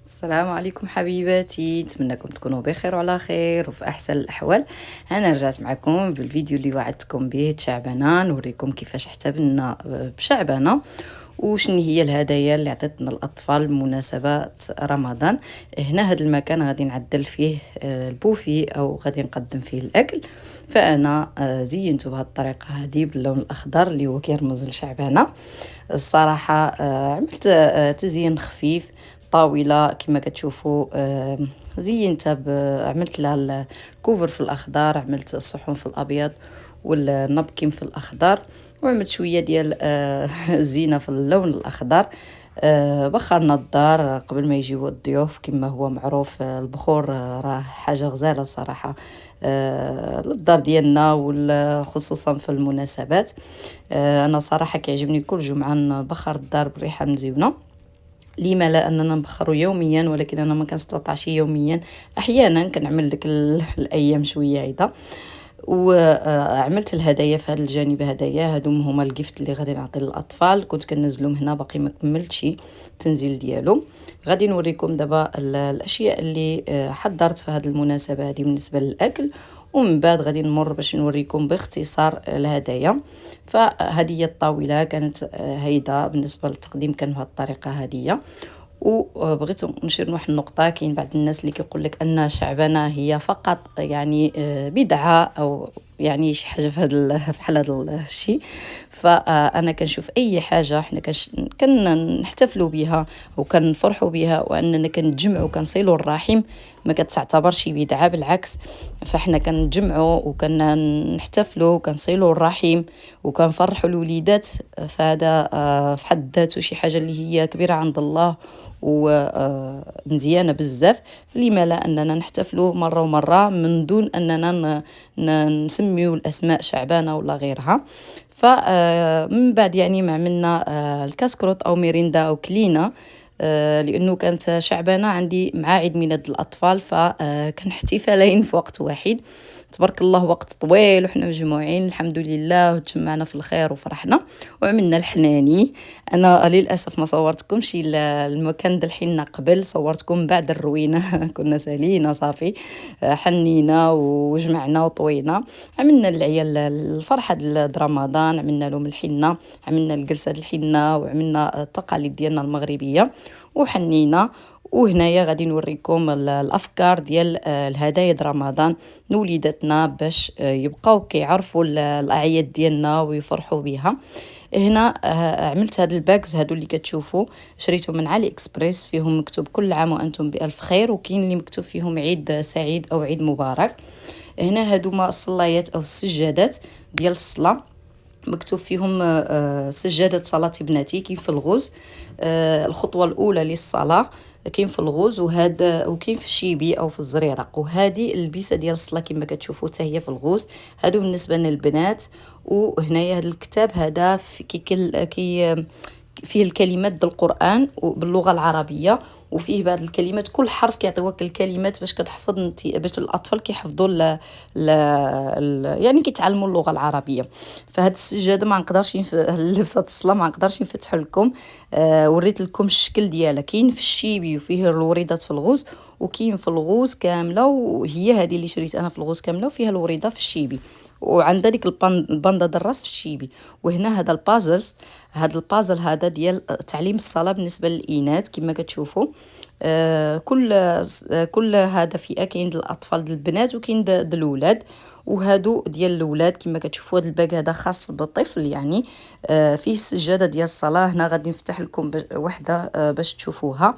السلام عليكم حبيباتي، نتمنىكم تكونوا بخير وعلى خير وفي احسن الاحوال. انا رجعت معكم بالفيديو اللي وعدتكم به تشعبنا، نوريكم كيفاش احتفلنا بشعبنا وشنو هي الهدايا اللي عطيتنا الاطفال بمناسبه رمضان. هنا هذا المكان غادي نعدل فيه البوفي او غادي نقدم فيه الاكل. فانا زينته بهذه الطريقه هذه باللون الاخضر اللي هو كيرمز لشعبنا. الصراحة عملت تزيين خفيف، طاولة كما كتشوفوا. زينتها عملت لها الكوفر في الأخضر، عملت الصحون في الأبيض والنبكين في الأخضر، وعملت شوية ديال الزينة في اللون الأخضر. بخرنا الدار قبل ما يجيو الضيوف كما هو معروف. البخور راه حاجة غزالة صراحة للدار ديالنا وخصوصا في المناسبات. انا صراحه كيعجبني كل جمعه نبخر الدار بريحه مزيونه. لما لا اننا نبخروا يوميا، ولكن انا ما كنستطيعش يوميا، احيانا كنعمل ديك الايام شويه هيدا. وعملت الهدايا في هذا الجانب. هدايا هادوم هما الجيفت اللي غادي نعطي للاطفال، كنت كنزلهم هنا باقي ما كملتش التنزيل ديالهم. غادي نوريكم دابا الاشياء اللي حضرت في هذه المناسبه هذه بالنسبه للاكل، ومن بعد غادي نمر باش نوريكم باختصار الهدايا. فهذه هي الطاوله كانت هيدا بالنسبه للتقديم كان بهذه الطريقه هذه. وبغيت نشير لواحد النقطة، كاين بعض الناس اللي كيقول لك أن شعبنا هي فقط يعني بدعة أو يعني شي حاجة في بحال هذا الشيء. فأنا كنشوف أي حاجة حنا كنحتفلوا بها وكنفرحوا بها وأننا كنتجمعوا كنصلوا الرحم، ما كتعتبرش بدعة، بالعكس. فاحنا كنتجمعوا وكنحتفلوا وكنصلوا الرحم وكنفرحوا الوليدات. فهذا في حد ذاته شي حاجة اللي هي كبيرة عند الله ومزيانة بزاف. فلما لا أننا نحتفلوا مرة ومرة من دون أننا نسميو الأسماء شعبانة ولا غيرها. فمن بعد يعني ما عملنا الكاسكروت أو ميريندا أو كلينا، لأنه كانت شعبانة عندي مع عيد ميلاد الأطفال، فكان احتفالين في وقت واحد. تبارك الله وقت طويل وحنا مجموعين الحمد لله وتجمعنا في الخير وفرحنا وعملنا الحناني. انا للاسف ما صورتكمش المكان د الحنه قبل، صورتكم بعد الروينه كنا سالينا صافي. حنينا وجمعنا وطوينا، عملنا العيال الفرحه د رمضان، عملنا لهم الحنه، عملنا الجلسه د الحنه وعملنا التقاليد ديالنا المغربيه وحنينا. وهنايا غادي نوريكم الافكار ديال الهدايا د رمضان لوليداتنا باش يبقاو كيعرفوا الاعياد ديالنا ويفرحوا بها. هنا عملت هاد الباكس هادو اللي كتشوفوا، شريتهم من علي اكسبريس، فيهم مكتوب كل عام وانتم بالف خير، وكاين اللي مكتوب فيهم عيد سعيد او عيد مبارك. هنا هادو ما الصلايات او السجادات ديال الصلاه، مكتوب فيهم سجادة صلاة ابنتي كاين في الغوز. الخطوة الأولى للصلاة كاين في الغوز، وهذا وكاين في الشيبي أو في الزريرق، وهذه البيسة ديال الصلاة كما كتشوفوا حتى هي في الغوز. هادو بالنسبة للبنات. وهنايا هذا الكتاب هذا فيه الكلمات ديال القرآن باللغة العربية، وفيه بعض الكلمات كل حرف كيعطيوك الكلمات باش كتحفظ انت، باش الاطفال كيحفظوا يعني كيتعلموا اللغه العربيه. فهاد السجاده ما نقدرش لبسه الصلاه ما نقدرش نفتح لكم. وريت لكم الشكل ديالها، كاين في الشيبي وفيه الوريدات في الغوز، وكاين في الغوز كامله، وهي هذه اللي شريت انا في الغوز كامله وفيها الوريده في الشيبي، وعندها ديك الباندا الراس في الشيبي. وهنا هذا البازلز، هذا البازل هذا ديال تعليم الصلاة بالنسبة للإناث كما كتشوفوا. كل هذا فئة، كاين ديال الأطفال ديال البنات وكاين ديال الأولاد. وهادو ديال الأولاد كما كتشوفوا هذا الباك هذا خاص بالطفل يعني. فيه السجادة ديال الصلاة. هنا غادي نفتح لكم وحدة باش تشوفوها.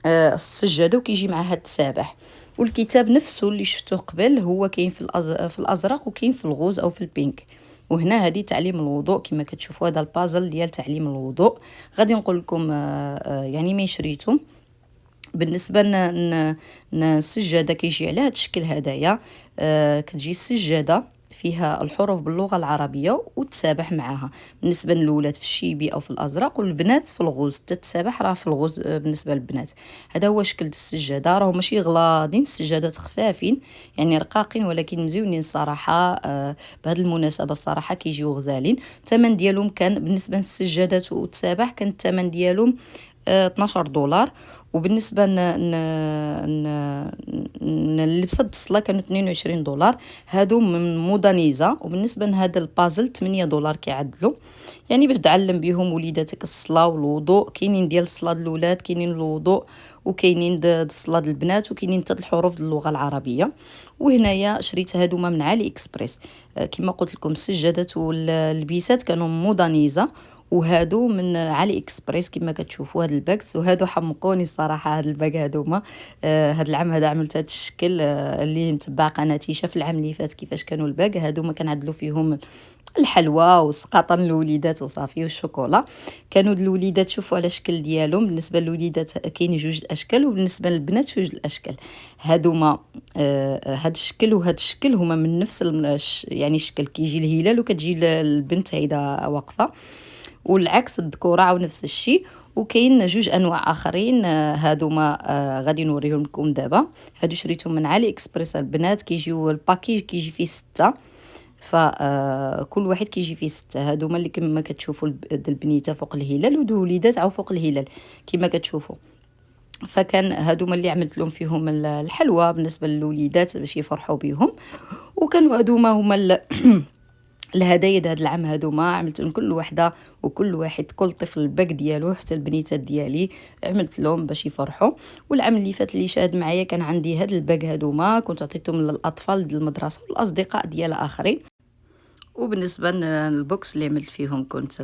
السجادة وكيجي معها التسابح. والكتاب نفسه اللي شفتوه قبل هو كاين في الازرق وكاين في الغوز او في البينك. وهنا هذه تعليم الوضوء كما كتشوفوا، هذا البازل ديال تعليم الوضوء. غادي نقول لكم يعني مين شريتم. بالنسبه السجاده كيجي على هذا الشكل هدايا. كتجي السجاده فيها الحروف باللغه العربيه وتسابح معها، بالنسبه للولاد في الشيبي او في الازرق، والبنات في الغوز. تتسابح راه في الغوز بالنسبه للبنات. هذا هو شكل السجاده، راهو ماشي غلاضين، السجادات خفافين يعني رقاقين ولكن مزيونين صراحه. بهذه المناسبه الصراحه كيجيو غزالين. الثمن ديالهم كان بالنسبه للسجادات والتسابح كان الثمن ديالهم $12. وبالنسبه اللبسه الصله كانوا 22 دولار، هادو من مودانيزا. وبالنسبه لهذا البازل 8 دولار كيعدلوا، يعني باش تعلم بهم وليداتك الصلاه والوضوء. كاينين ديال الصلاه الاولاد، كاينين الوضوء، وكاينين الصلاه البنات، وكاينين حتى الحروف ديال اللغه العربيه. وهنايا شريت هادوما من علي اكسبريس. كما قلت لكم السجادات واللبيسات كانوا مودانيزا، وهادو من علي اكسبريس كما كتشوفوا هاد الباكس. وهادو حمقوني الصراحه، هاد الباك هادوما. هاد العام هذا عملت هاد الشكل. اللي متبع قناتي شاف العام اللي فات كيفاش كانوا الباك هادوما، كنعدلوا فيهم الحلوى والسقاطه للوليدات وصافي والشوكولا. كانوا الوليدات شوفوا على الشكل ديالهم. بالنسبه للوليدات كاين جوج الاشكال، وبالنسبه للبنات جوج الاشكال. هادوما هاد الشكل وهاد الشكل هما من نفس يعني الشكل، كيجي الهلال وكتجي البنت هيدا واقفه، والعكس الذكوره عاود نفس الشيء. وكاين جوج انواع اخرين، هادوما غادي نوريهم لكم دابا. هادو شريتهم من علي اكسبريس البنات، كيجيو الباكيج كيجي فيه 6. فكل واحد كيجي فيه 6. هادوما اللي كما كتشوفوا البنيته فوق الهلال، ودو وليدات عاو فوق الهلال كما كتشوفوا. فكان هادوما اللي عملت لهم فيهم الحلوى بالنسبه للوليدات باش يفرحوا بهم. وكانوا هادوما هما الهدايا هاد العام. هادوما عملت لهم كل وحده وكل واحد، كل طفل الباك ديالو، حتى البنيتات ديالي عملت لهم باش يفرحوا. والعام اللي فات اللي شاهد معايا كان عندي هاد الباك هادوما، كنت عطيتهم للاطفال ديال المدرسه والاصدقاء ديال اخرين. وبالنسبه للبوكس اللي عملت فيهم كنت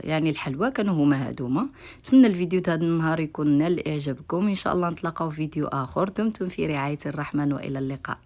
يعني الحلوى، كانوا هما هادوما. نتمنى الفيديو هذا النهار يكون نال اعجابكم. ان شاء الله نتلاقاو في فيديو اخر. دمتم في رعايه الرحمن والى اللقاء.